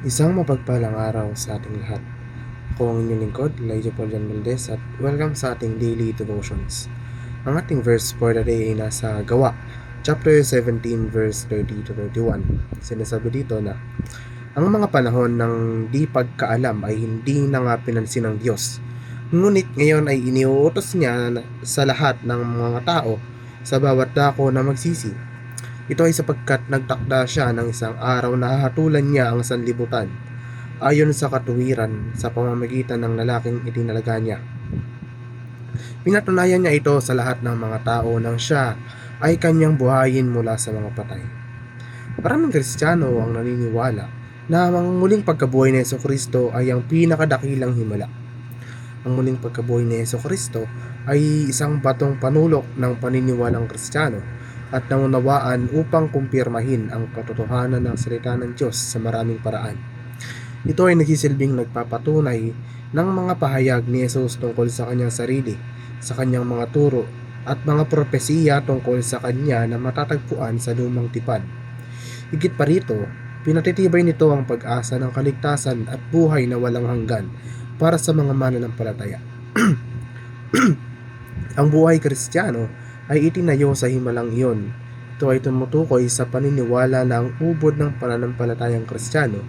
Isang mapagpalang araw sa ating lahat. Ako ang inyong lingkod, Elijah Paul Jan Valdez, at welcome sa ating daily devotions. Ang ating verse for the day ay nasa Gawa, chapter 17, verse 30 to 31. Sinasabi dito na, ang mga panahon ng di pagkaalam ay hindi na nga pinansin ng Diyos. Ngunit ngayon ay iniuutos niya sa lahat ng mga tao sa bawat dako na magsisi. Ito ay sapagkat nagtakda siya ng isang araw na hahatulan niya ang sanlibutan ayon sa katuwiran sa pamamagitan ng lalaking itinalaga niya. Pinatunayan niya ito sa lahat ng mga tao nang siya ay kanyang buhayin mula sa mga patay. Maraming Kristiyano ang naniniwala na ang muling pagkabuhay ni Jesucristo ay ang pinakadakilang himala. Ang muling pagkabuhay ni Jesucristo ay isang batong panulok ng paniniwalang Kristiyano at naunawaan upang kumpirmahin ang katotohanan ng salita ng Diyos sa maraming paraan. Ito ay nagsisilbing nagpapatunay ng mga pahayag ni Jesus tungkol sa kanyang sarili, sa kanyang mga turo, at mga propesiya tungkol sa kanya na matatagpuan sa lumang tipan. Higit pa rito, pinatitibay nito ang pag-asa ng kaligtasan at buhay na walang hanggan para sa mga mananampalataya. Ang buhay Kristiyano ay itinayo sa himalang iyon. Ito ay tumutukoy sa paniniwala na ang ubod ng pananampalatayang Kristiyano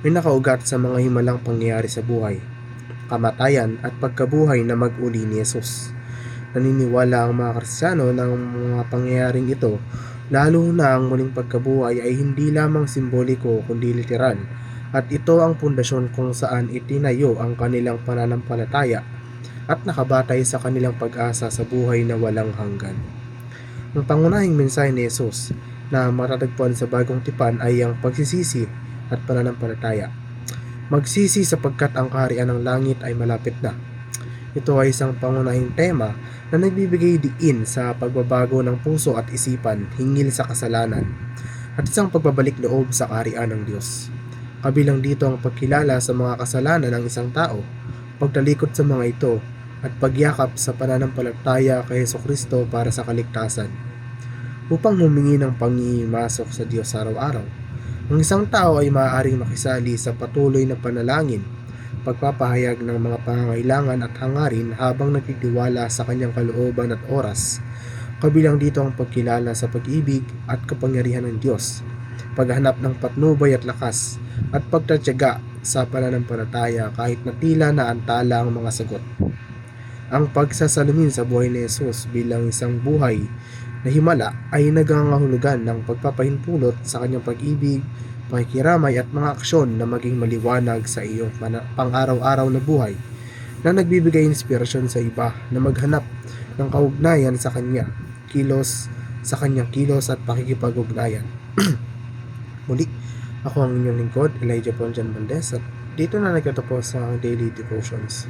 ay nakaugat sa mga himalang pangyayari sa buhay, kamatayan at pagkabuhay na mag-uli ni Jesus. Naniniwala ang mga Kristiyano ng mga pangyayaring ito, lalo na ang muling pagkabuhay ay hindi lamang simboliko kundi literal, at ito ang pundasyon kung saan itinayo ang kanilang pananampalataya at nakabatay sa kanilang pag-asa sa buhay na walang hanggan. Ang pangunahing mensahe ni Jesus na matatagpuan sa bagong tipan ay ang pagsisisi at pananampalataya. Magsisi sapagkat ang kaharian ng langit ay malapit na. Ito ay isang pangunahing tema na nagbibigay diin sa pagbabago ng puso at isipan hinggil sa kasalanan at isang pagbabalik loob sa kaharian ng Diyos. Kabilang dito ang pagkilala sa mga kasalanan ng isang tao, pagtalikod sa mga ito, at pagyakap sa pananampalataya kay Jesucristo para sa kaligtasan. Upang humingi ng pangimasok sa Diyos araw-araw, ang isang tao ay maaaring makisali sa patuloy na panalangin, pagpapahayag ng mga pangangailangan at hangarin habang nagtitiwala sa kanyang kalooban at oras. Kabilang dito ang pagkilala sa pag-ibig at kapangyarihan ng Diyos, paghanap ng patnubay at lakas, at pagtatyaga sa pananampalataya kahit na tila naantala ang mga sagot. Ang pagsasalamin sa buhay ni Jesus bilang isang buhay na himala ay nangangahulugan ng pagpapahimpulot sa kanyang pag-ibig, pakikiramay at mga aksyon na maging maliwanag sa iyong pang-araw-araw na buhay, na nagbibigay inspirasyon sa iba na maghanap ng kaugnayan sa kanyang kilos at pakikipag-ugnayan. Muli, ako ang inyong lingkod, Elijah Paul Jan Valdez, at dito na nagtatapos sa daily devotions.